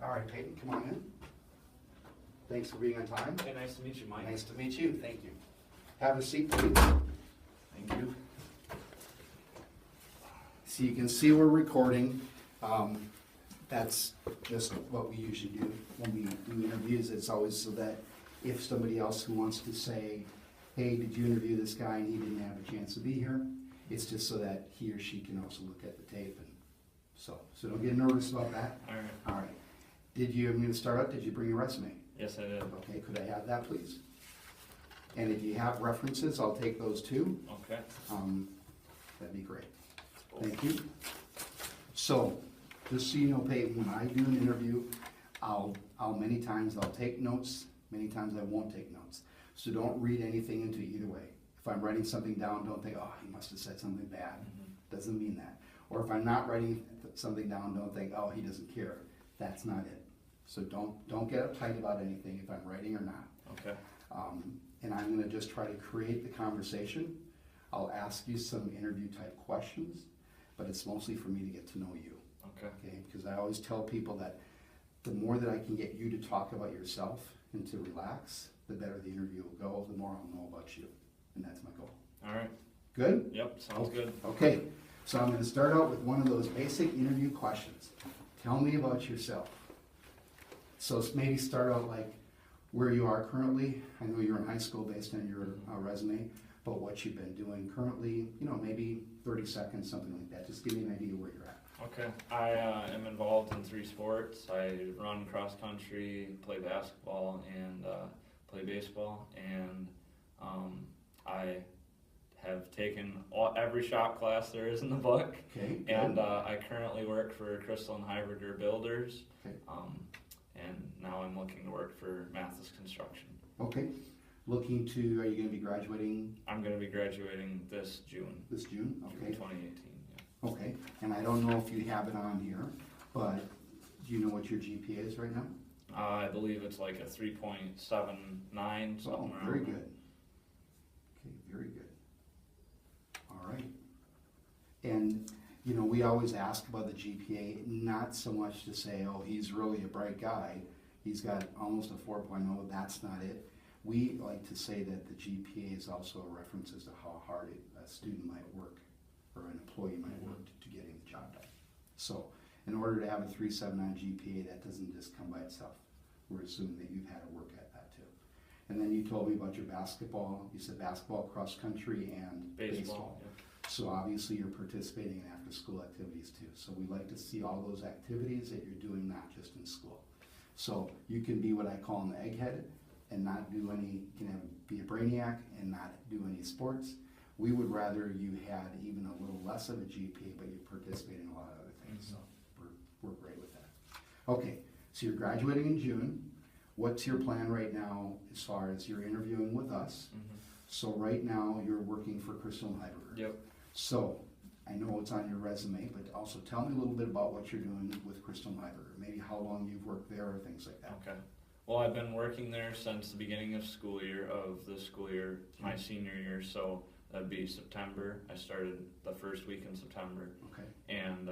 All right, Payton, come on in. Thanks for being on time. Hey, nice to meet you, Mike. Nice to meet you, thank you. Have a seat, please. Thank you. So you can see we're recording. That's just what we usually do when we do interviews. It's always so that if somebody else who wants to say, hey, did you interview this guy and he didn't have a chance to be here, it's just so that he or she can also look at the tape. And so don't get nervous about that. All right. All right. I'm going to start out, did you bring your resume? Yes, I did. Okay, could I have that, please? And if you have references, I'll take those too. Okay. That'd be great. Thank you. So, just so you know, Payton, when I do an interview, many times I'll take notes, many times I won't take notes. So don't read anything into it either way. If I'm writing something down, don't think, oh, he must have said something bad. Doesn't mean that. Or if I'm not writing something down, don't think, oh, he doesn't care. That's not it. So don't get uptight about anything if I'm writing or not. Okay. And I'm gonna just try to create the conversation. I'll ask you some interview type questions, but it's mostly for me to get to know you. Okay, because I always tell people that the more that I can get you to talk about yourself and to relax, the better the interview will go, the more I'll know about you. And that's my goal. All right. Good? Yep, sounds good. Okay, so I'm gonna start out with one of those basic interview questions. Tell me about yourself. So maybe start out like where you are currently. I know you're in high school based on your resume, but what you've been doing currently, maybe 30 seconds, something like that. Just give me an idea where you're at. Okay. I am involved in 3 sports. I run cross country, play basketball, and play baseball. And I have taken every shop class there is in the book. Okay. And I currently work for Crystal and Hybrider Builders. Okay. And now I'm looking to work for Mathis Construction. Okay. Are you going to be graduating? I'm going to be graduating this June. This June? Okay. June 2018, yeah. Okay. And I don't know if you have it on here, but do you know what your GPA is right now? I believe it's like a 3.79, something around very there. good. Okay, very good. All right. And we always ask about the GPA, not so much to say, oh, he's really a bright guy. He's got almost a 4.0. That's not it. We like to say that the GPA is also a reference as to how hard a student might work or an employee might work to getting the job done. So in order to have a 3.79 GPA, that doesn't just come by itself. We're assuming that you've had to work at that too. And then you told me about your basketball. You said basketball, cross country, and baseball. Yeah. So obviously you're participating in after school activities too. So we like to see all those activities that you're doing, not just in school. So you can be what I call an egghead and not do any, be a brainiac and not do any sports. We would rather you had even a little less of a GPA, but you participate in a lot of other things. So we're great with that. Okay, so you're graduating in June. What's your plan right now as far as you're interviewing with us? So right now you're working for Crystal and Hybrider. Yep. So I know it's on your resume, but also tell me a little bit about what you're doing with Crystal and Hybrider. Maybe how long you've worked there or things like that. Okay. Well, I've been working there since the beginning of the school year, my senior year, so that'd be September. I started the first week in September. Okay. And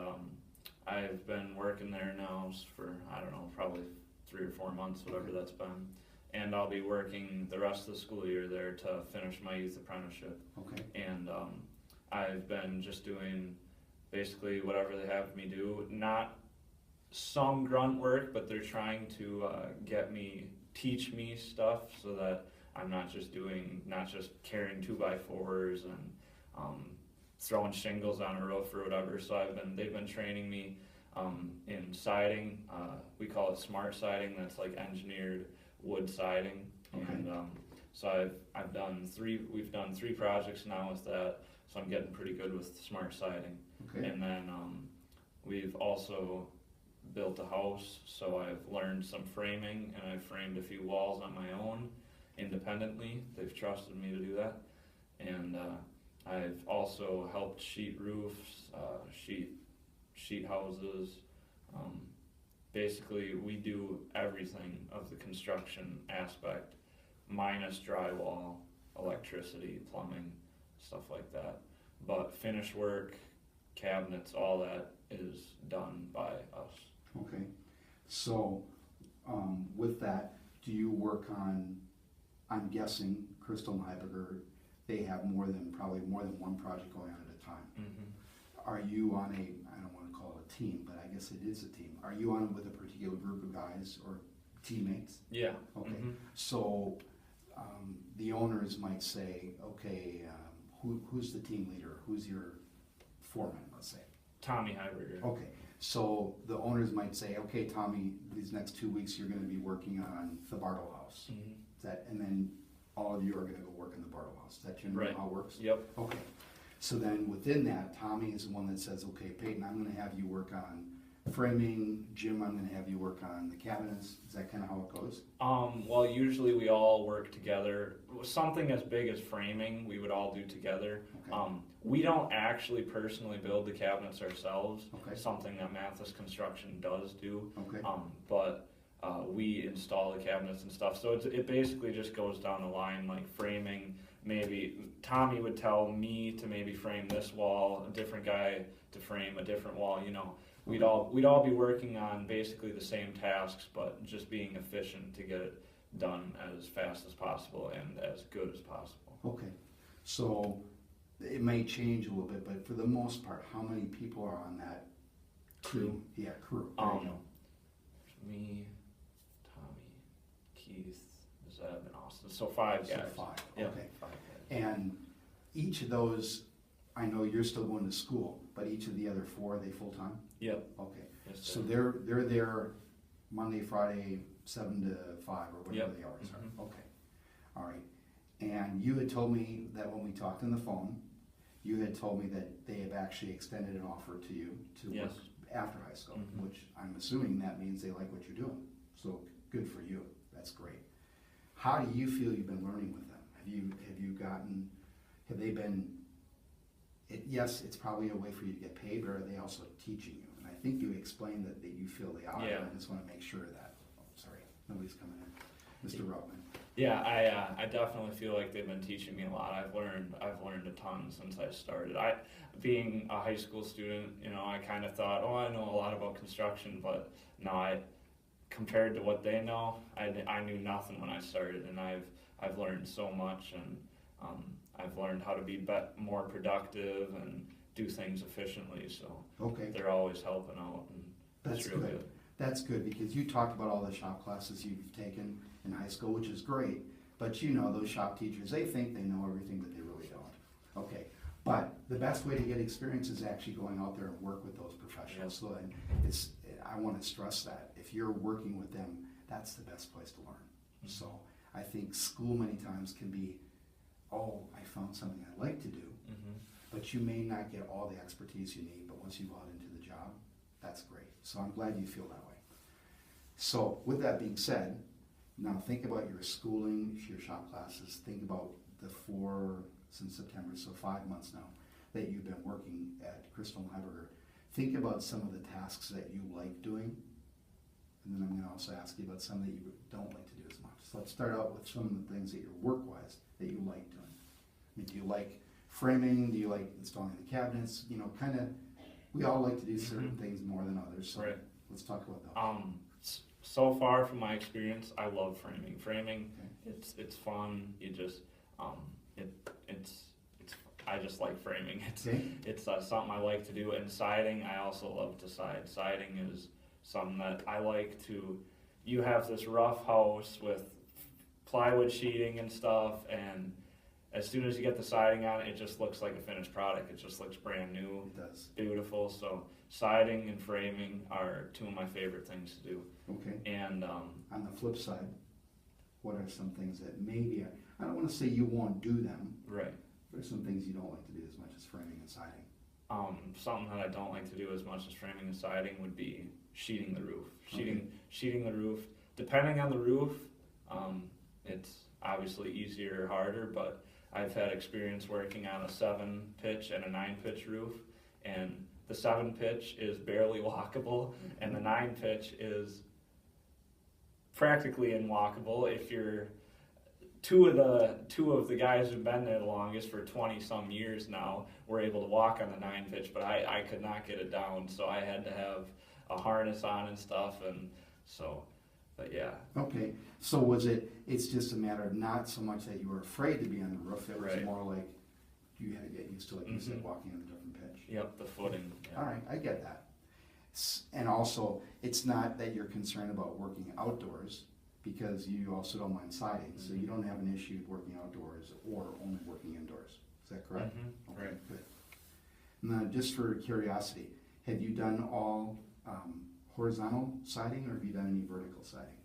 I've been working there now for, I don't know, probably 3 or 4 months, whatever that's been. And I'll be working the rest of the school year there to finish my youth apprenticeship. Okay. And I've been just doing basically whatever they have me do. Not some grunt work, but they're trying to teach me stuff so that I'm not just carrying 2x4s and throwing shingles on a roof or whatever. So they've been training me in siding. We call it smart siding. That's like engineered wood siding. Okay. And so we've done 3 projects now with that. So I'm getting pretty good with smart siding. Okay. And then we've also built a house, so I've learned some framing, and I've framed a few walls on my own independently. They've trusted me to do that. And I've also helped sheet roofs, sheet houses. Basically, we do everything of the construction aspect, minus drywall, electricity, plumbing, stuff like that. But finish work, cabinets, all that is done by us. Okay. So, with that, do you work on, I'm guessing Crystal and Heiberger, they have probably more than one project going on at a time. Mm-hmm. Are you on I don't wanna call it a team, but I guess it is a team. Are you on with a particular group of guys or teammates? Yeah. Okay, Mm-hmm. so, the owners might say, okay, who's the team leader? Who's your foreman, let's say? Tommy Heiberger. Okay, so the owners might say, okay, Tommy, these next 2 weeks, you're gonna be working on the Bartle House. Mm-hmm. And then all of you are gonna go work in the Bartle House. Is that generally Right. how it works? Yep. Okay, so then within that, Tommy is the one that says, okay, Payton, I'm gonna have you work on framing, Jim, I'm gonna have you work on the cabinets. Is that kinda how it goes? Well, usually we all work together. Something as big as framing, we would all do together. Okay. We don't actually personally build the cabinets ourselves. Okay. Something that Mathis Construction does do. Okay, But we install the cabinets and stuff. So it basically just goes down the line, like framing. Maybe Tommy would tell me to maybe frame this wall, a different guy to frame a different wall. You know, we'd all be working on basically the same tasks, but just being efficient to get it done as fast as possible and as good as possible. okay, so it may change a little bit, but for the most part, how many people are on that team? Yeah, crew. There you go. Me, Tommy, Keith, Zeb, and Austin. So 5 So guys. 5, Yeah, okay. 5 guys. And each of those, I know you're still going to school, but each of the other 4, are they full-time? Yep. Okay, Yes, so sir. they're there Monday, Friday, 7 to 5, or whatever Yep. the hours Mhm. are, okay. All right, and you had told me that when we talked on the phone, you had told me that they have actually extended an offer to you to work Yes. after high school, Mhm. which I'm assuming that means they like what you're doing, so good for you, that's great. How do you feel you've been learning with them? Have they been, yes, it's probably a way for you to get paid, but are they also teaching you? And I think you explained that you feel they are, Yeah. and I just wanna make sure of that. Oh, sorry, nobody's coming in. Mr. Rutman. Yeah, I definitely feel like they've been teaching me a lot. I've learned a ton since I started. Being a high school student, you know, I kind of thought, oh, I know a lot about construction, but no, compared to what they know, I knew nothing when I started, and I've learned so much, and I've learned how to be more productive and do things efficiently. So Okay, they're always helping out, and that's it's real good. That's good, because you talked about all the shop classes you've taken in high school, which is great, but you know, those shop teachers, they think they know everything, but they really don't. Okay, but the best way to get experience is actually going out there and work with those professionals. So, and I wanna stress that, if you're working with them, that's the best place to learn. Mm-hmm. So, I think school many times can be, oh, I found something I like to do, Mm-hmm. but you may not get all the expertise you need, but once you go out into the job, that's great. So I'm glad you feel that way. So with that being said, now think about your schooling, your shop classes, think about the 4 since September, so 5 months now, that you've been working at Crystal and Heiberger. Think about some of the tasks that you like doing, and then I'm gonna also ask you about some that you don't like to do as much. So let's start out with some of the things that you're work-wise that you like doing. I mean, do you like framing? Do you like installing the cabinets? You know, kinda, we all like to do certain things more than others, so Right. let's talk about those. So far from my experience, I love framing. Framing, Okay. it's fun. You just I just like framing. Okay. It's something I like to do. And siding, I also love to side. Siding is something that I like to. You have this rough house with plywood sheeting and stuff, and as soon as you get the siding on it, it just looks like a finished product. It just looks brand new, It does. beautiful. So siding and framing are 2 of my favorite things to do. Okay. And On the flip side, what are some things that maybe, I don't wanna say you won't do them, right. but are some things you don't like to do as much as framing and siding? Something that I don't like to do as much as framing and siding would be sheeting the roof. Sheeting the roof. Depending on the roof, it's obviously easier or harder, but I've had experience working on a 7-pitch and a 9-pitch roof, and the 7-pitch is barely walkable, and the 9-pitch is practically unwalkable. If you're two of the guys who've been there the longest for 20 some years now were able to walk on the 9-pitch, but I could not get it down, so I had to have a harness on and stuff, and So, but yeah. Okay, so it's just a matter of not so much that you were afraid to be on the roof, it was Right. more like you had to get used to, like you said, Mhm. walking on a different pitch. Yep, the footing. Yeah. All right, I get that. And also, it's not that you're concerned about working outdoors, because you also don't mind siding, so you don't have an issue working outdoors or only working indoors. Is that correct? Mhm, Okay, right. good. Now, just for curiosity, have you done all horizontal siding, or have you done any vertical siding?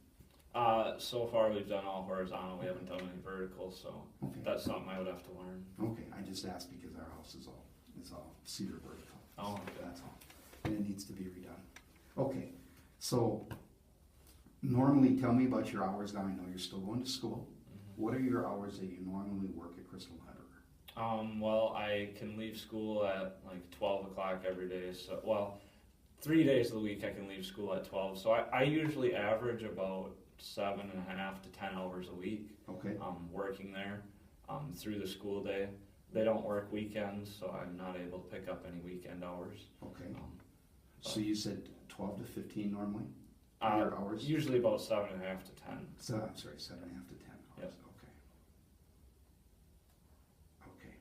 So far we've done all horizontal. We haven't done any vertical, so Okay. that's something I would have to learn. Okay, I just asked because our house is all cedar vertical. Oh, So okay. that's all, and it needs to be redone. Okay, so normally tell me about your hours now. I know you're still going to school. What are your hours that you normally work at Crystal Hamburger? Well, I can leave school at like 12 o'clock every day. So, well, 3 days of the week I can leave school at 12. So I usually average about 7.5 to 10 hours a week Okay, working there through the school day. They don't work weekends, so I'm not able to pick up any weekend hours. okay. Um, So you said 12 to 15 normally? uh, Your hours? Usually about 7.5 to 10. So, I'm sorry, 7.5 to 10 hours, Yep. okay. Okay,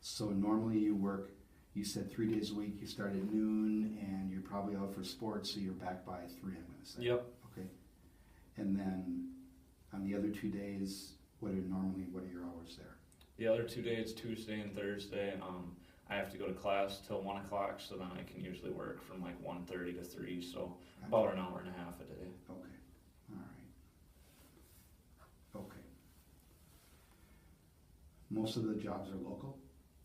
so normally you work, you said 3 days a week, you start at noon, and you're probably out for sports, so you're back by 3, I'm gonna say. Yep. Okay, and then on the other 2 days, what are your hours there? The other 2 days, Tuesday and Thursday, I have to go to class till 1 o'clock, so then I can usually work from like 1:30 to 3, so about an hour and a half a day. Okay, all right. Okay. Most of the jobs are local,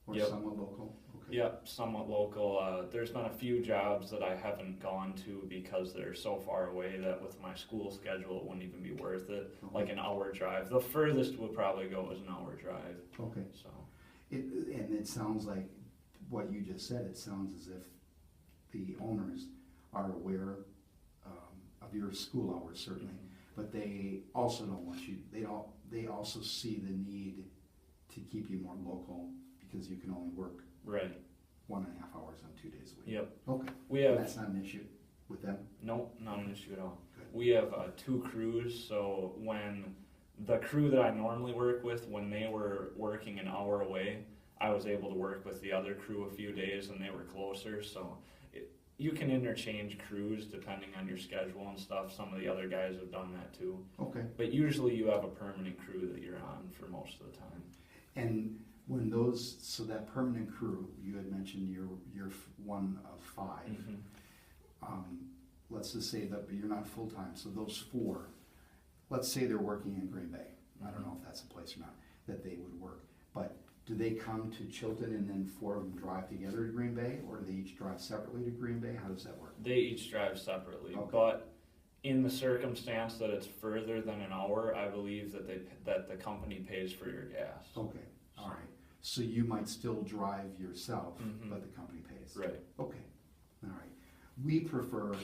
or Yep. somewhat local? Okay. Yep, somewhat local. There's been a few jobs that I haven't gone to because they're so far away that with my school schedule, it wouldn't even be worth it. Okay. Like an hour drive. The furthest we'll probably go is an hour drive, Okay. so. And it sounds like what you just said, it sounds as if the owners are aware of your school hours, certainly, but they also don't want you, they also see the need to keep you more local because you can only work Right, 1.5 hours on 2 days a week. yep. Okay, We and have, that's not an issue with them? nope, not an issue at all. Good. We have 2 crews, so when the crew that I normally work with, when they were working an hour away, I was able to work with the other crew a few days and they were closer, so you can interchange crews depending on your schedule and stuff. Some of the other guys have done that too. Okay, But usually you have a permanent crew that you're on for most of the time. and when so that permanent crew, you had mentioned you're one of 5. Let's just say that you're not full-time, so those 4, let's say they're working in Green Bay. I don't know if that's a place or not, that they would work. But do they come to Chilton and then 4 of them drive together to Green Bay, or do they each drive separately to Green Bay? How does that work? They each drive separately, Okay. but in the circumstance that it's further than an hour, I believe that the company pays for your gas. Okay, all right. So you might still drive yourself, Mhm. but the company pays? Right. Okay, all right. We prefer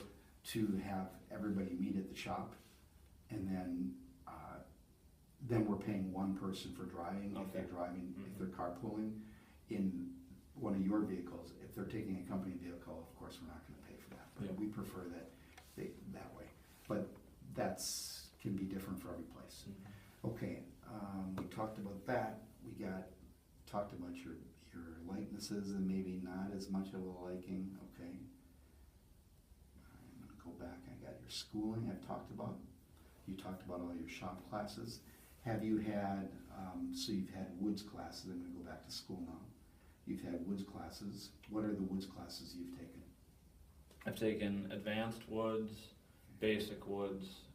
to have everybody meet at the shop, and then we're paying one person for driving, if they're Okay. driving, if Mhm. they're carpooling in one of your vehicles. If they're taking a company vehicle, of course, we're not gonna pay for that, but Yeah. we prefer that way. But can be different for every place. Okay, we talked about that, talked about your likenesses and maybe not as much of a liking, okay. I'm gonna go back, I got your schooling I've talked about. You talked about all your shop classes. Have you had, so you've had woods classes, I'm gonna go back to school now. You've had woods classes. What are the woods classes you've taken? I've taken advanced woods, basic woods.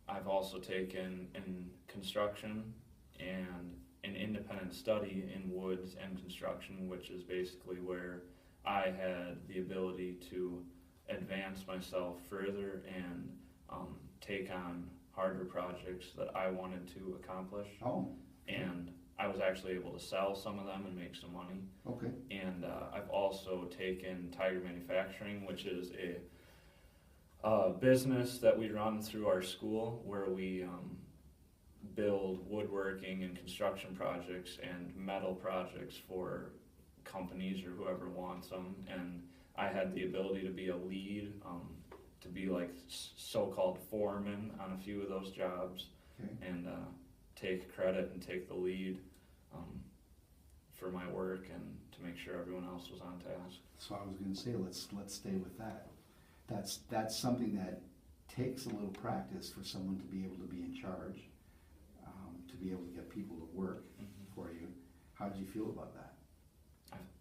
I've also taken in construction and an independent study in woods and construction, which is basically where I had the ability to advance myself further and take on harder projects that I wanted to accomplish. Oh, And I was actually able to sell some of them and make some money. okay, And I've also taken Tiger Manufacturing, which is a business that we run through our school where we build woodworking and construction projects and metal projects for companies or whoever wants them. And I had the ability to be a lead to be like so-called foreman on a few of those jobs, Okay. and take credit and take the lead for my work, and to make sure everyone else was on task. So I was gonna say, let's stay with that. That's something that takes a little practice for someone to be able to be in charge, to be able to get people to work for you. How did you feel about that?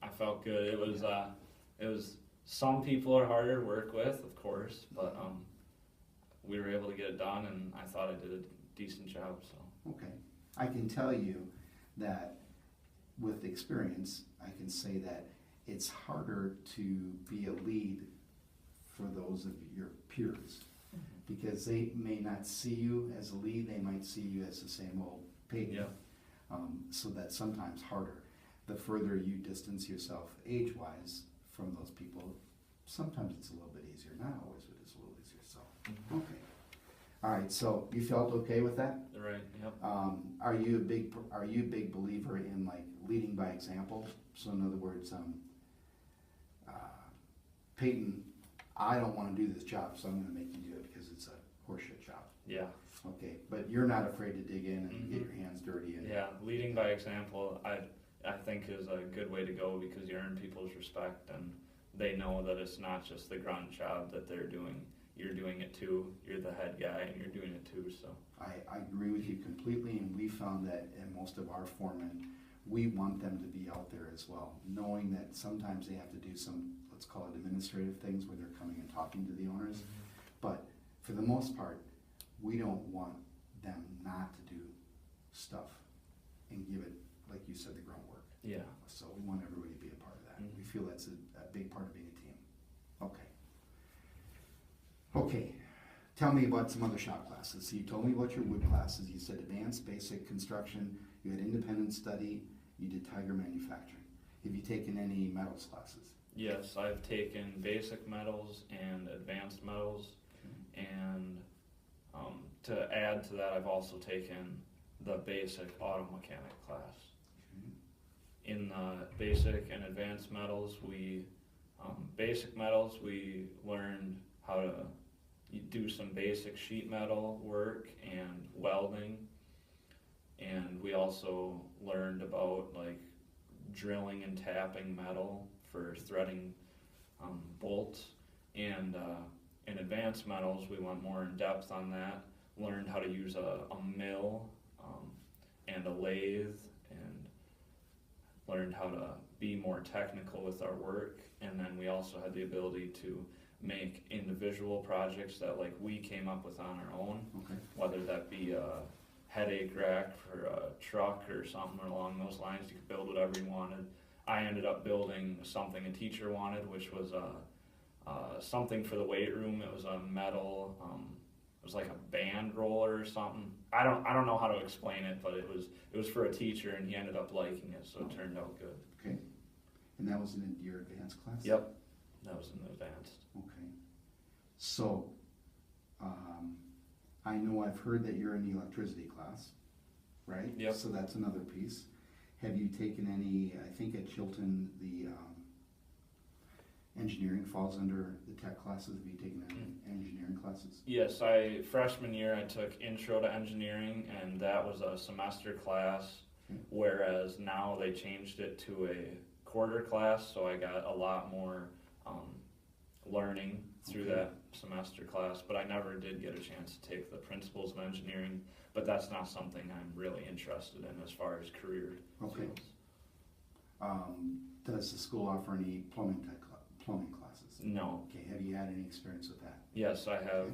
I felt good. It was some people are harder to work with, of course, but we were able to get it done, and I thought I did a decent job. So Okay. I can tell you that with experience, I can say that it's harder to be a lead for those of your peers, because they may not see you as a lead, they might see you as the same old Payton. yeah, So that's sometimes harder. The further you distance yourself age-wise from those people, sometimes it's a little bit easier. Not always, but it's a little easier. So, okay. All right. So you felt okay with that? right, yep. Are you a big believer in like leading by example? So in other words, Payton, I don't want to do this job, so I'm going to make you do it because it's a horseshit job. Yeah. Okay, but you're not afraid to dig in and get your hands dirty. And Yeah, leading by example, I think is a good way to go, because you earn people's respect, and they know that it's not just the grunt job that they're doing. You're doing it too. You're the head guy, and you're doing it too. So I agree with you completely, and we found that in most of our foremen, we want them to be out there as well, knowing that sometimes they have to do some, let's call it administrative things, where they're coming and talking to the owners. But for the most part, we don't want them not to do stuff and give it, like you said, the grunt work. yeah, So we want everybody to be a part of that. We feel that's a big part of being a team. Okay. Okay, tell me about some other shop classes. So you told me about your wood classes. You said advanced basic construction, you had independent study, you did tiger manufacturing. Have you taken any metals classes? yes, I've taken basic metals and advanced metals, and to add to that, I've also taken the basic auto mechanic class. In the basic and advanced metals, basic metals, we learned how to do some basic sheet metal work and welding, and we also learned about like drilling and tapping metal for threading bolts. And in advanced metals, we went more in depth on that, learned how to use a mill and a lathe, and learned how to be more technical with our work. And then we also had the ability to make individual projects that like we came up with on our own, Okay. whether that be a headache rack for a truck or something along those lines. You could build whatever you wanted. I ended up building something a teacher wanted, which was something for the weight room. It was a metal, it was like a band roller or something. I don't know how to explain it, but it was for a teacher, and he ended up liking it, so it turned out good. Okay. And that was in your advanced class? Yep, that was in the advanced. Okay. So, I know I've heard that you're in the electricity class, right? Yep. So that's another piece. Have you taken any, I think at Chilton, the engineering falls under the tech classes. Have you taken any engineering classes? Yes, freshman year I took Intro to Engineering, and that was a semester class, whereas now they changed it to a quarter class, so I got a lot more learning through that semester class, but I never did get a chance to take the Principles of Engineering, but that's not something I'm really interested in as far as career fields. Does the school offer any plumbing classes? No. Okay, have you had any experience with that? Yes, I have.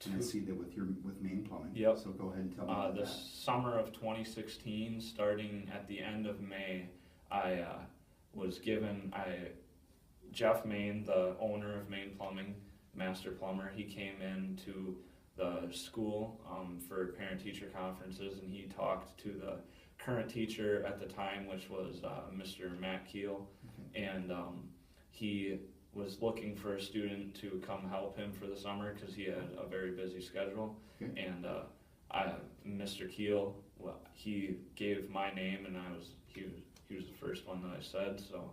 And I see that with Maine Plumbing. Yep. So go ahead and tell me about The that. summer of 2016, starting at the end of May, I was given, Jeff Maine, the owner of Maine Plumbing, master plumber, he came into the school for parent-teacher conferences, and he talked to the current teacher at the time, which was Mr. Matt Keel, and he was looking for a student to come help him for the summer because he had a very busy schedule. And Mr. Keel, well, he gave my name, and he was the first one that I said. So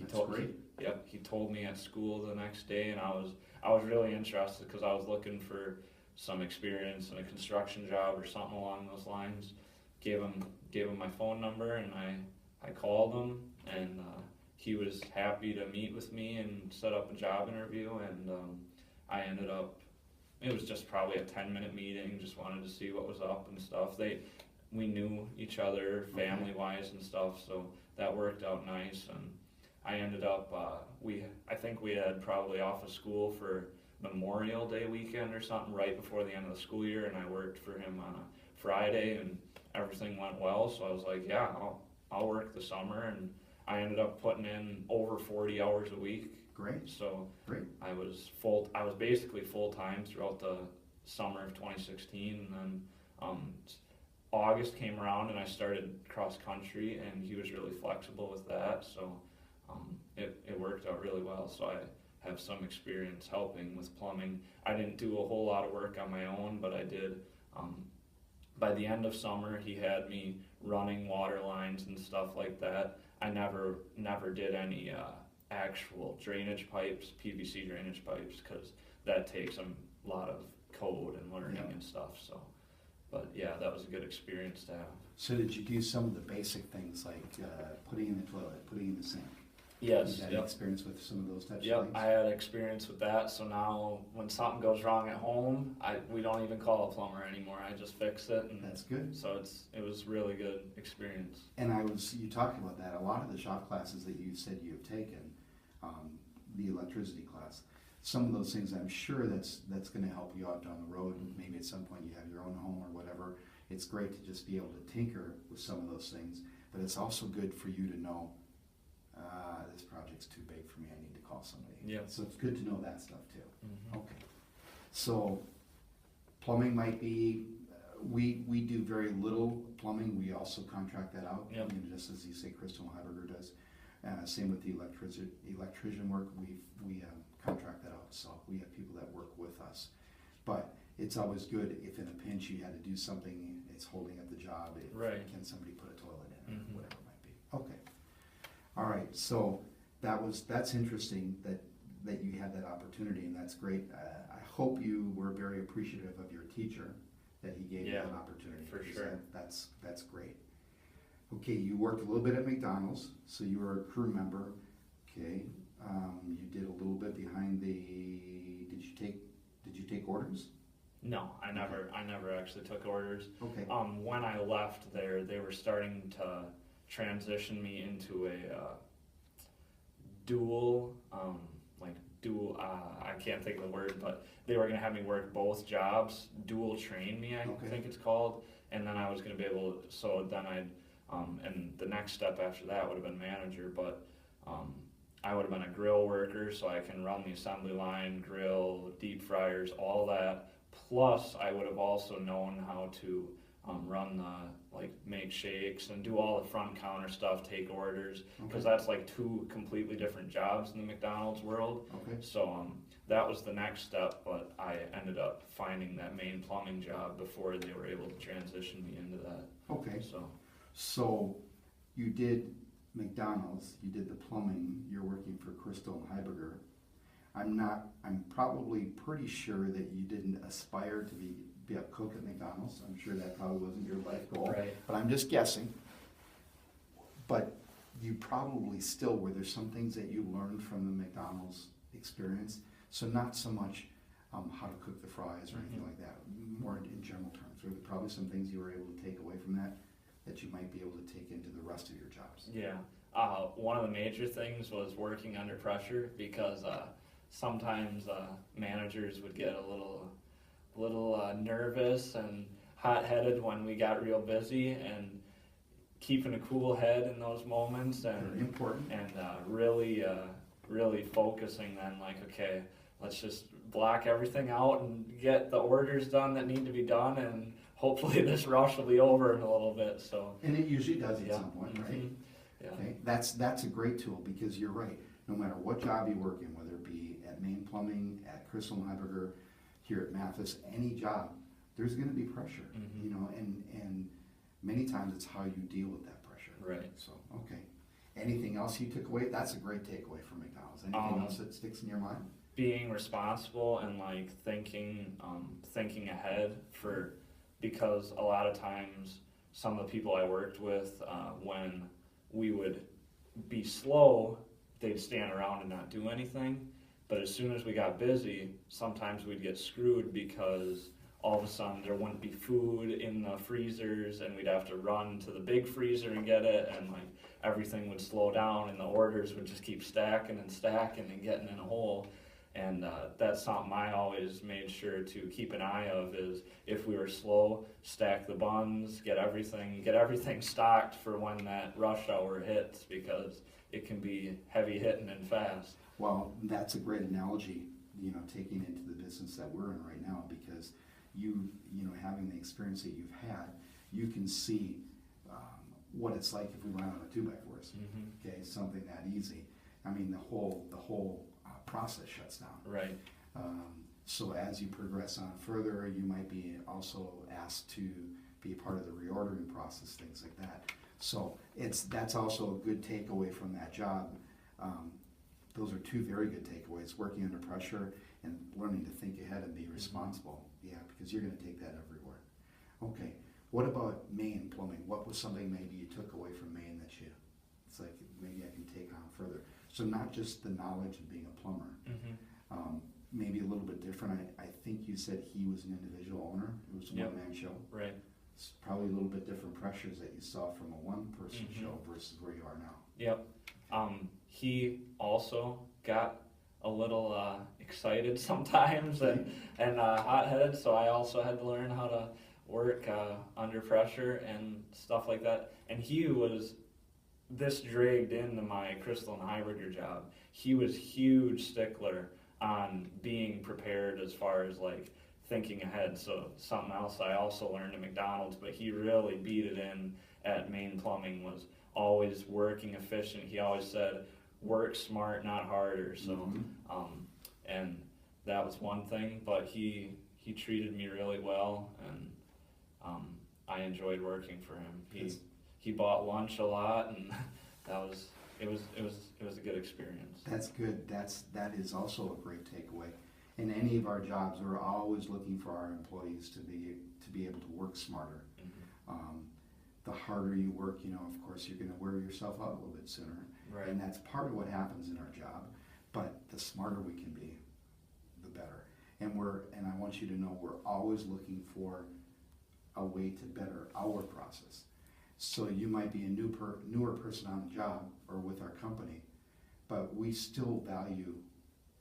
That's great. Yep, he told me at school the next day, and I was really interested because I was looking for some experience in a construction job or something along those lines. Gave him my phone number, and I called him, and he was happy to meet with me and set up a job interview, and I ended up. It was just probably a 10-minute meeting. Just wanted to see what was up and stuff. We knew each other family-wise and stuff, so that worked out nice. And I ended up, I think we had probably off of school for Memorial Day weekend or something right before the end of the school year, and I worked for him on a Friday, and everything went well. So I was like, yeah, I'll work the summer, and I ended up putting in over 40 hours a week. Great. So Great. I was basically full-time throughout the summer of 2016, and then August came around and I started cross-country, and he was really flexible with that, so it worked out really well. So I have some experience helping with plumbing. I didn't do a whole lot of work on my own, but I did. By the end of summer, he had me running water lines and stuff like that. I never did any actual drainage pipes, PVC drainage pipes, because that takes a lot of code and learning and stuff. So, but yeah, that was a good experience to have. So did you do some of the basic things like putting in the toilet, putting in the sink? Yes. You had Yep. experience with some of those types of Yep, things? I had experience with that. So now, when something goes wrong at home, we don't even call a plumber anymore. I just fix it, and That's good. so it was really good experience. And you talked about that. A lot of the shop classes that you said you have taken, the electricity class, some of those things, I'm sure that's going to help you out down the road. Maybe at some point you have your own home or whatever. It's great to just be able to tinker with some of those things, but it's also good for you to know, this project's too big for me, I need to call somebody. Yeah. So it's good to know that stuff too. Mm-hmm. Okay. So plumbing might be, we do very little plumbing. We also contract that out. Yep. You know, just as you say, Crystal Heiberger does. Same with the electrician work. We contract that out. So we have people that work with us. But it's always good if in a pinch you had to do something, it's holding up the job. Right. Can somebody put a toilet in or Mm-hmm. whatever it might be. Okay. All right. So that's interesting that you had that opportunity, and that's great. I hope you were very appreciative of your teacher that he gave you that opportunity. For because sure. That's great. Okay, you worked a little bit at McDonald's, so you were a crew member. Okay, you did a little bit behind the. Did you take orders? No, I never actually took orders. Okay. When I left there, they were starting to transition me into a dual, I can't think of the word, but they were going to have me work both jobs, dual train me, I think it's called, and then I was going to be able to, so then and the next step after that would have been manager, but I would have been a grill worker, so I can run the assembly line, grill, deep fryers, all that, plus I would have also known how to run make shakes and do all the front counter stuff, take orders, because that's like two completely different jobs in the McDonald's world. Okay. So that was the next step, but I ended up finding that main plumbing job before they were able to transition me into that. Okay. So you did McDonald's, you did the plumbing, you're working for Crystal and Heiberger. I'm probably pretty sure that you didn't aspire to be a cook at McDonald's. I'm sure that probably wasn't your life goal. Right. But I'm just guessing. But you probably still were there some things that you learned from the McDonald's experience. So not so much how to cook the fries or anything like that, more in general terms. Were there probably some things you were able to take away from that you might be able to take into the rest of your jobs? Yeah. One of the major things was working under pressure, because sometimes managers would get a little nervous and hot-headed when we got real busy, and keeping a cool head in those moments, and very important, and really focusing then, like, okay, let's just block everything out and get the orders done that need to be done, and hopefully this rush will be over in a little bit. So, and it usually does at some point, right? Mm-hmm. Yeah. Okay, that's a great tool, because you're right. No matter what job you work in, whether it be at Maine Plumbing, at Crystal and Heiberger, here at Mathis, any job, there's going to be pressure, you know, and many times it's how you deal with that pressure. Right. So, okay. Anything else you took away? That's a great takeaway from McDonald's. Anything else that sticks in your mind? Being responsible and like thinking ahead because a lot of times some of the people I worked with, when we would be slow, they'd stand around and not do anything. But as soon as we got busy, sometimes we'd get screwed because all of a sudden there wouldn't be food in the freezers and we'd have to run to the big freezer and get it, and like everything would slow down and the orders would just keep stacking and getting in a hole. And that's something I always made sure to keep an eye of, is if we were slow, stack the buns, get everything stocked for when that rush hour hits, because it can be heavy hitting and fast. Well, that's a great analogy, taking into the business that we're in right now, because you having the experience that you've had, you can see what it's like if we run out of 2x4s. Mm-hmm. Okay, something that easy. I mean, the whole process shuts down. Right. So as you progress on further, you might be also asked to be a part of the reordering process, things like that. So that's also a good takeaway from that job. Those are two very good takeaways: working under pressure and learning to think ahead and be responsible. Yeah, because you're going to take that everywhere. Okay, what about Maine plumbing? What was something maybe you took away from Maine that it's like maybe I can take on further? So not just the knowledge of being a plumber, maybe a little bit different. I think you said he was an individual owner. It was a one-man show. Right. It's probably a little bit different pressures that you saw from a one-person show versus where you are now. Yep. He also got a little excited sometimes and hot-headed, so I also had to learn how to work under pressure and stuff like that. And this dragged into my Crystal and Heiberger job. He was huge stickler on being prepared as far as like thinking ahead. So something else I also learned at McDonald's, but he really beat it in at Maine Plumbing, was always working efficient. He always said, work smart, not harder. So, and that was one thing, but he treated me really well, and I enjoyed working for him. He bought lunch a lot, and it was a good experience. That's good. That is also a great takeaway. In any of our jobs, we're always looking for our employees to be able to work smarter. The harder you work, of course, you're going to wear yourself out a little bit sooner. Right. And that's part of what happens in our job. But the smarter we can be, the better. And I want you to know, we're always looking for a way to better our process. So you might be a newer person on the job or with our company, but we still value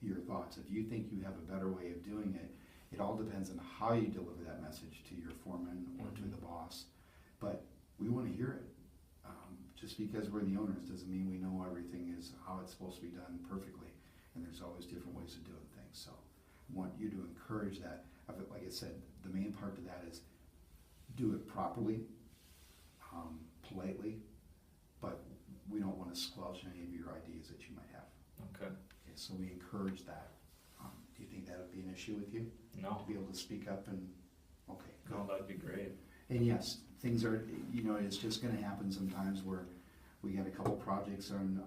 your thoughts. If you think you have a better way of doing it, it all depends on how you deliver that message to your foreman or to the boss. But we want to hear it. Just because we're the owners doesn't mean we know everything is how it's supposed to be done perfectly. And there's always different ways of doing things. So I want you to encourage that. Like I said, the main part to that is do it properly, politely, but we don't want to squelch any of your ideas that you might have. Okay. So we encourage that. Do you think that would be an issue with you? No. To be able to speak up and, okay, good. No, that'd be great. And yes, things are, it's just going to happen sometimes where we got a couple projects on,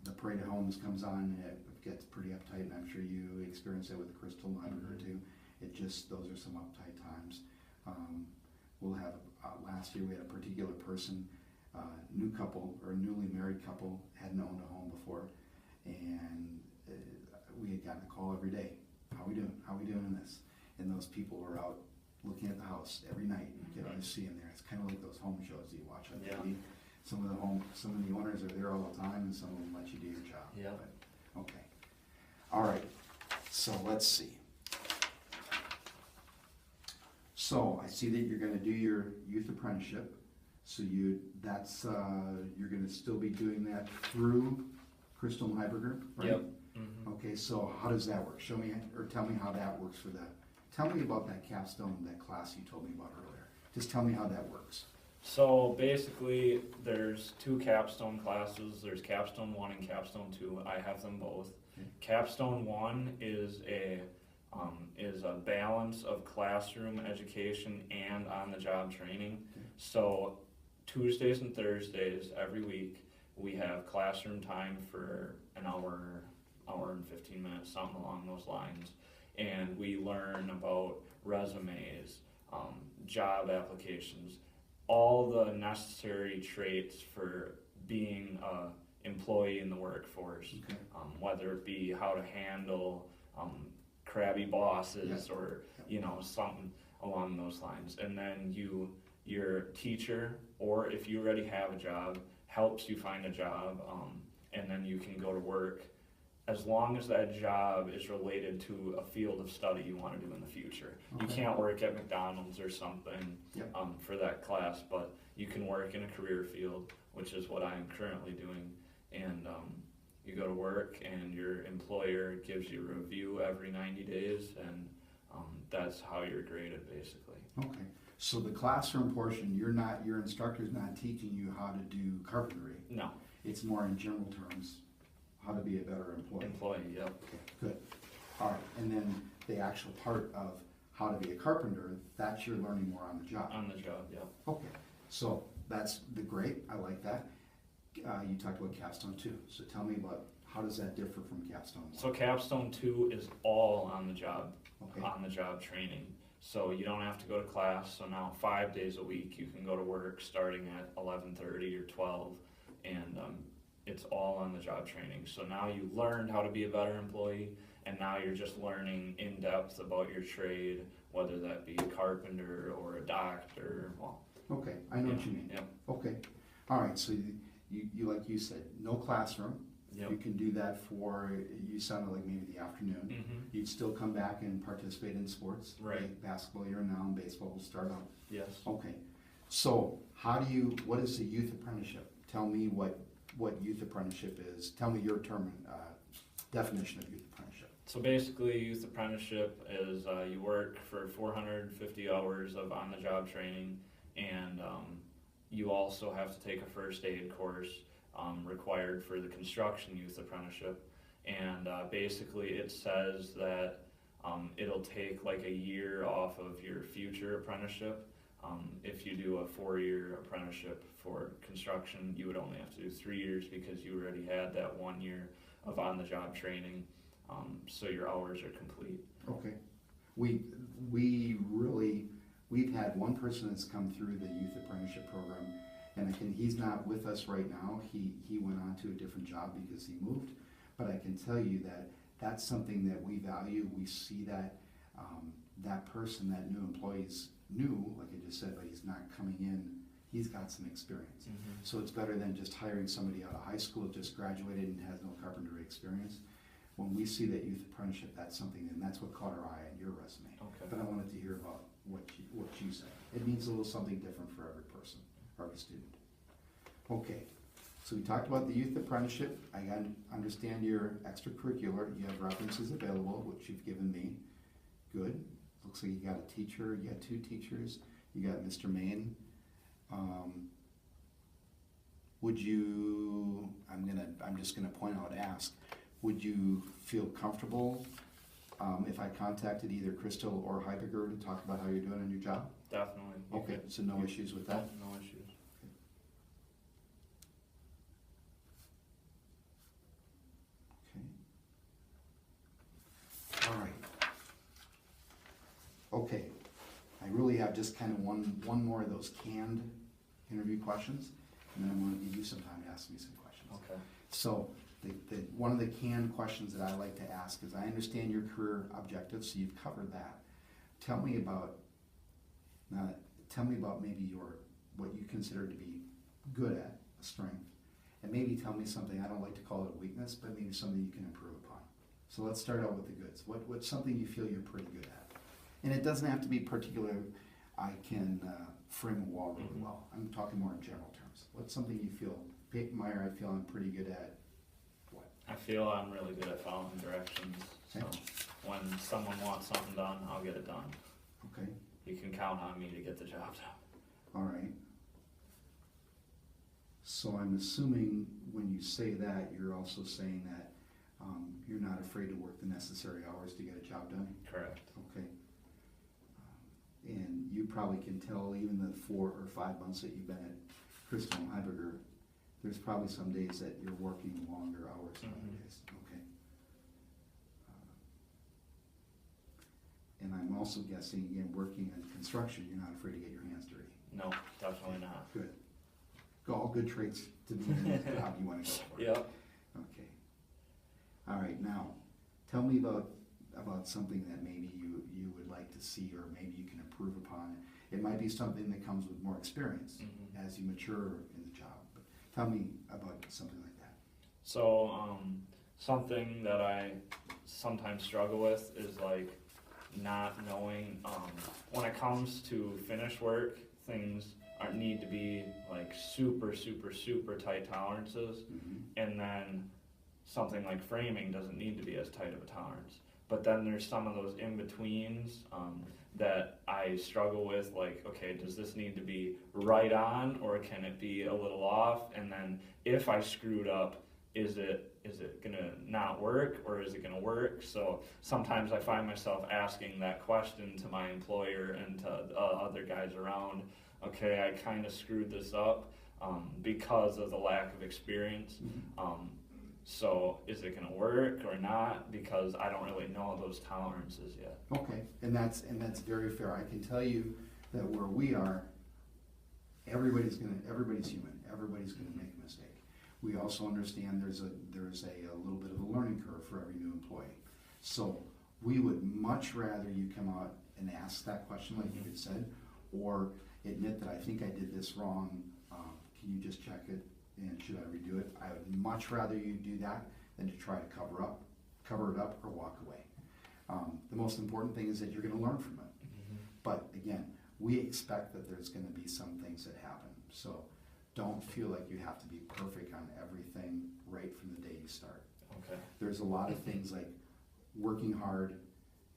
the Parade of Homes comes on, and it gets pretty uptight, and I'm sure you experienced that with the Crystal and Heiberger too. Those are some uptight times. We'll have, last year we had a particular person, new couple or newly married couple, hadn't owned a home before, and we had gotten a call every day. How we doing? How we doing in this? And those people were out looking at the house every night. You could always see them there. It's kind of like those home shows that you watch on TV. Some of the owners are there all the time, and some of them let you do your job. Yeah. But, okay. All right. So let's see. So I see that you're going to do your youth apprenticeship. So you're going to still be doing that through Crystal and Heiberger, right? Yep. Mm-hmm. Okay. So how does that work? Show me, or tell me how that works for that. Tell me about that capstone, that class you told me about earlier. Just tell me how that works. So basically, there's two capstone classes. There's capstone 1 and capstone 2. I have them both. Okay. Capstone 1 is a balance of classroom education and on-the-job training. Okay. So Tuesdays and Thursdays every week, we have classroom time for an hour and 15 minutes, something along those lines. And we learn about resumes, job applications, all the necessary traits for being a employee in the workforce, Okay. whether it be how to handle crabby bosses or something along those lines. And then your teacher, or if you already have a job, helps you find a job, and then you can go to work as long as that job is related to a field of study you want to do in the future. You Okay. can't work at McDonald's or something Yep. for that class, but you can work in a career field, which is what I'm currently doing. And you go to work and your employer gives you a review every 90 days, and that's how you're graded basically. Okay, so the classroom portion, your instructor's not teaching you how to do carpentry. No, It's more in general terms, how to be a better employee. yep. Okay, good. All right, and then the actual part of how to be a carpenter, that's you're learning more on the job. On the job, yep. Okay, so that's great, I like that. You talked about capstone too, so tell me about, how does that differ from capstone one? So capstone 2 is all on the job. Okay. On the job training. So you don't have to go to class. So now 5 days a week you can go to work starting at 11:30 or 12, and it's all on the job training. So now you learned how to be a better employee, and now you're just learning in depth about your trade, whether that be a carpenter or a doctor. Well, Okay, I know what you mean. Yep. Okay, all right, so you like you said, no classroom. Yep. You can do that for, you sounded like maybe the afternoon. Mm-hmm. You'd still come back and participate in sports. Right. Like basketball you're in now, and baseball will start out. Yes. Okay, so what is the youth apprenticeship? Tell me what youth apprenticeship is. Tell me your term, definition of youth apprenticeship. So basically, youth apprenticeship is you work for 450 hours of on-the-job training, and you also have to take a first aid course required for the construction youth apprenticeship. And basically, it says that it'll take like a year off of your future apprenticeship. If you do a 4-year apprenticeship for construction, you would only have to do 3 years because you already had that 1 year of on-the-job training. So your hours are complete. Okay. We've had one person that's come through the youth apprenticeship program, and he's not with us right now. He went on to a different job because he moved, but I can tell you that that's something that we value. We see that that person, that new employee's new, like I just said, but he's not coming in. He's got some experience. Mm-hmm. So it's better than just hiring somebody out of high school, just graduated and has no carpentry experience. When we see that youth apprenticeship, that's something, and that's what caught our eye on your resume. Okay. But I wanted to hear about what you said. It means a little something different for every person, or every student. Okay, so we talked about the youth apprenticeship. I understand your extracurricular. You have references available, which you've given me. Good. Looks like you got a teacher. You got 2 teachers. You got Mr. Main. Would you? I'm just gonna point out. Ask. Would you feel comfortable if I contacted either Crystal or Heidegger to talk about how you're doing on your job? Definitely. Okay, so no issues with that? No issues. Okay. All right. Okay, I really have just kind of one more of those canned interview questions, and then I'm gonna give you some time to ask me some questions. Okay. So, one of the canned questions that I like to ask is, I understand your career objectives, so you've covered that. Tell me about maybe what you consider to be good at, a strength, and maybe tell me something, I don't like to call it a weakness, but maybe something you can improve upon. So let's start out with the goods. What's something you feel you're pretty good at? And it doesn't have to be particular, I can frame a wall really well. I'm talking more in general terms. What's something you feel, Payton Meyer, I feel I'm pretty good at what? I feel I'm really good at following directions. So Okay. when someone wants something done, I'll get it done. Okay, You can count on me to get the job done. all right. So I'm assuming when you say that, you're also saying that you're not afraid to work the necessary hours to get a job done? Correct. Okay. And you probably can tell, even the 4 or 5 months that you've been Crystal and Heiberger, there's probably some days that you're working longer hours than other days, okay? And I'm also guessing, again, working in construction, you're not afraid to get your hands dirty. No, definitely not. Good. All good traits to be in the job you want to go for. Yep. Okay. All right, now, tell me about something that maybe you would like to see or maybe you can improve upon. It might be something that comes with more experience as you mature in the job. But tell me about something like that. So, something that I sometimes struggle with is like not knowing, when it comes to finish work, things need to be like super, super, super tight tolerances, and then something like framing doesn't need to be as tight of a tolerance. But then there's some of those in-betweens that I struggle with, like, okay, does this need to be right on, or can it be a little off? And then if I screwed up, is it gonna not work, or is it gonna work? So sometimes I find myself asking that question to my employer and to other guys around. Okay, I kind of screwed this up because of the lack of experience. So is it gonna work or not? Because I don't really know those tolerances yet. Okay, and that's very fair. I can tell you that where we are, everybody's human. Everybody's gonna make a mistake. We also understand there's a little bit of a learning curve for every new employee. So we would much rather you come out and ask that question like you had said, or admit that I think I did this wrong. Can you just check it, and should I redo it? I would much rather you do that than to try to cover it up or walk away. The most important thing is that you're going to learn from it. But again, we expect that there's going to be some things that happen. So don't feel like you have to be perfect on everything right from the day you start. Okay. There's a lot of things like working hard,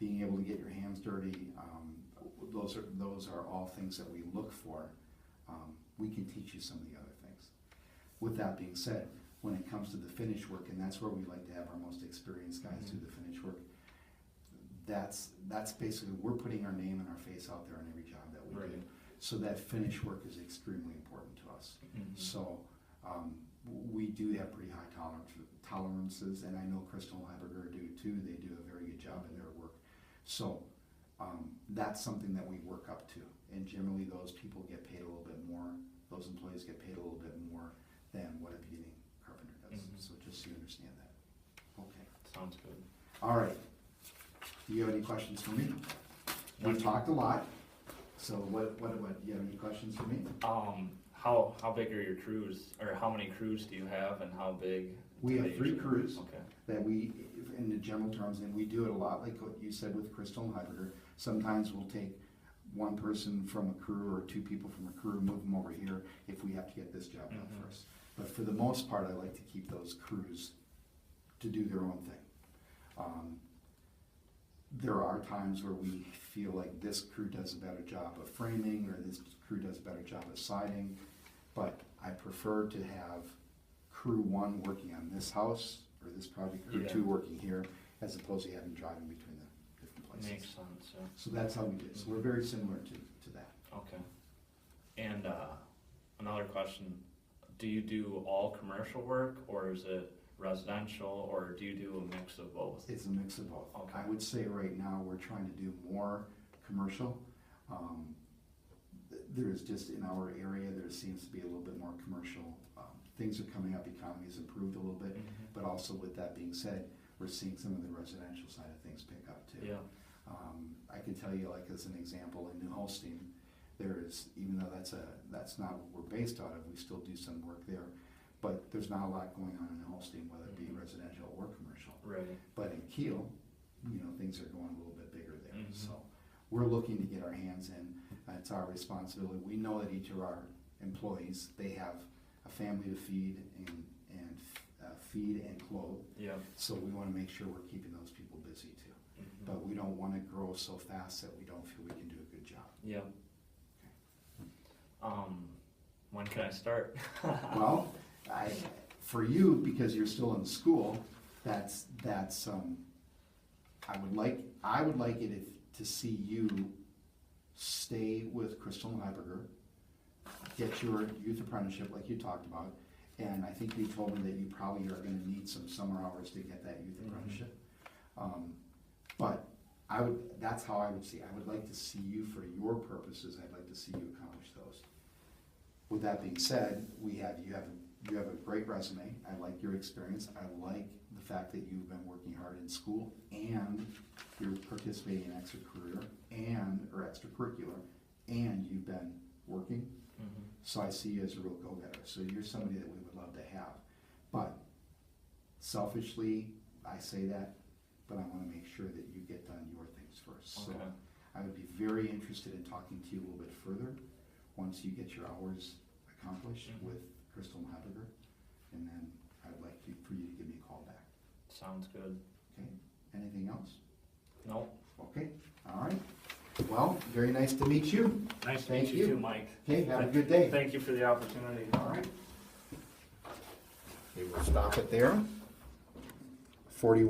being able to get your hands dirty. Those are all things that we look for. We can teach you some of the other things. With that being said, when it comes to the finish work, and that's where we like to have our most experienced guys do the finish work, that's basically, we're putting our name and our face out there on every job that we do. So that finish work is extremely important to us. So we do have pretty high tolerances, and I know Crystal and Heiberger do too. They do a very good job in their work. So that's something that we work up to, and generally those people get paid a little bit more, those employees get paid a little bit more than what a beginning carpenter does. So just so you understand that. Okay. Sounds good. All right. Do you have any questions for me? We've talked a lot, so what do you have any questions for me? How big are your crews, or how many crews do you have, and how big? We have 3 crews. Okay. That we, in the general terms, and we do it a lot like what you said with Crystal and Heiberger. Sometimes we'll take one person from a crew or 2 people from a crew, move them over here if we have to get this job done first. But for the most part, I like to keep those crews to do their own thing. There are times where we feel like this crew does a better job of framing, or this crew does a better job of siding, but I prefer to have crew 1 working on this house or this project, or 2 working here, as opposed to having driving between the different places. Makes sense, yeah. So that's how we do it. So we're very similar to that. Okay. And another question, do you do all commercial work, or is it residential, or do you do a mix of both? It's a mix of both. Okay. I would say right now we're trying to do more commercial. There's just, in our area, there seems to be a little bit more commercial. Things are coming up, economy's improved a little bit, but also with that being said, we're seeing some of the residential side of things pick up too. Yeah. I can tell you, like as an example, in New Holstein, there is, even though that's not what we're based out of, we still do some work there, but there's not a lot going on in New Holstein, whether it be residential or commercial. Right. But in Kiel, things are going a little bit bigger there. So we're looking to get our hands in. It's our responsibility. We know that each of our employees, they have a family to feed and feed and clothe. Yeah. So we want to make sure we're keeping those people busy too. But we don't want to grow so fast that we don't feel we can do a good job. Yeah. Okay. When can I start? Well, for you, because you're still in school, that's I would like it to see you stay with Crystal and Heiberger get your youth apprenticeship like you talked about. And I think you told me that you probably are gonna need some summer hours to get that youth apprenticeship. But that's how I would see it. I would like to see you, for your purposes, I'd like to see you accomplish those. With that being said, you have a great resume. I like your experience. I like the fact that you've been working hard in school and you're participating in extracurricular, and you've been working. So I see you as a real go-getter. So you're somebody that we would love to have. But selfishly, I say that, but I want to make sure that you get done your things first. So Okay. I would be very interested in talking to you a little bit further once you get your hours accomplished with Crystal Heidegger, and then I'd like for you to give me a call back. Sounds good. Okay? Anything else? No. Okay, all right. Well, very nice to meet you. Nice to Thank meet you you. too, Mike. Okay, have a good day. Thank you for the opportunity. All right. Okay, we'll stop it there. 41.